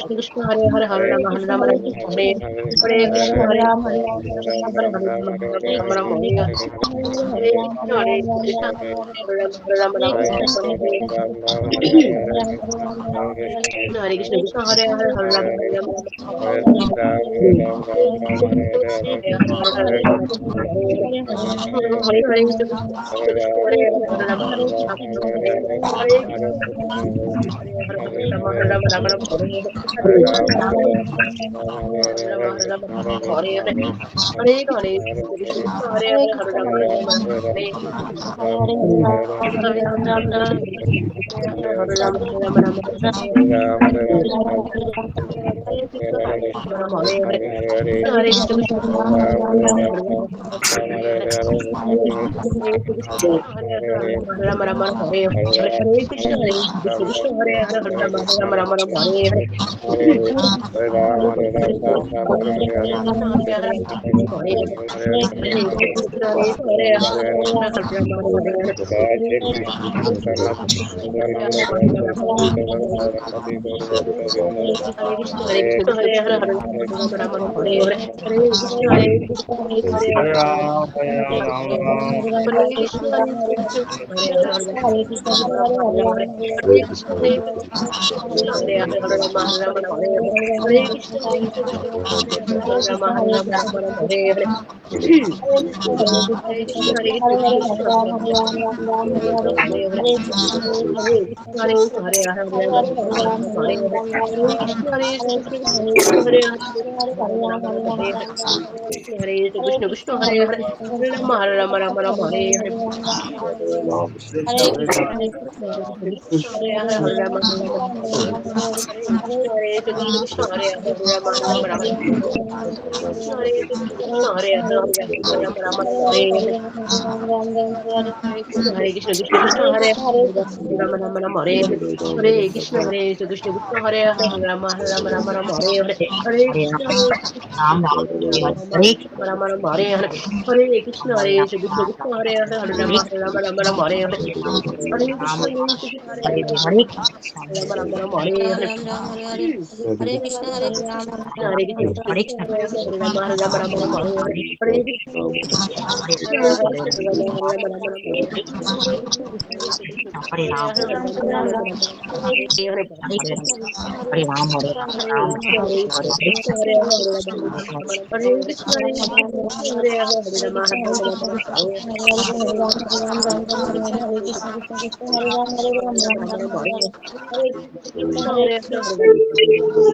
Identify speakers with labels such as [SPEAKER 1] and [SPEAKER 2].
[SPEAKER 1] Krishna Krishna Hare Hare Hare Rama Hare Hare Krishna Hare Hare Hare Rama Rama Hare Krishna Hare Krishna Hare Rama Hare Krishna Krishna Hare Hare Hare Rama Hare Krishna Krishna Hare Krishna Hare Rama Rama Hare Hare Krishna Hare Krishna Krishna Hare Hare Hare Rama Rama Rama Hare Hare Hare Krishna Krishna Hare Hare Hare Rama Rama Hare Hare Hare Krishna Hare
[SPEAKER 2] Hare
[SPEAKER 1] Hare
[SPEAKER 2] Ram, Hare Ram, Ram Ram,
[SPEAKER 1] Hare Krishna Hare Krishna Hare Hare Hare Krishna Hare Krishna Hare Hare Hare Rama Rama Hare Hare Hare Krishna Krishna Hare Rama Rama Hare Hare Hare Krishna Hare Krishna Krishna Hare Rama Hare Hare Hare Krishna Hare Krishna Hare Hare Rama Hare Hare Hare Krishna Hare Krishna Krishna Hare Hare Rama Hare Hare Krishna Hare Krishna Krishna Hare Hare Hare Rama Rama Rama Hare Hare Hare
[SPEAKER 2] Hare
[SPEAKER 1] Krishna
[SPEAKER 2] Ram,
[SPEAKER 1] Hare Krishna Krishna Hare Hare Hare Rama Hare Krishna Hare Krishna Krishna Hare Hare Rama Hare Krishna Hare Krishna Krishna Hare Hare Rama Hare Hare Hare Krishna Krishna Krishna Hare Rama Hare Hare Hare Krishna Hare Krishna Krishna Hare Rama Hare Hare Hare Krishna Hare Rama Hare Hare Hare Krishna Hare Krishna Krishna Hare Rama Hare Hare Hare Krishna Hare Krishna Hare Rama Hare Hare
[SPEAKER 3] Hare Krishna, Hare Krishna,
[SPEAKER 1] Hare Krishna Krishna Krishna Hare Rama Hare Hare Hare Krishna Krishna Hare Krishna Rama Hare Hare Krishna Krishna Krishna Hare Hare Hare Hare Krishna Hare Krishna Krishna Hare Hare Rama Hare Krishna Hare Krishna Krishna Hare Hare Rama Hare Hare Krishna Krishna Hare Hare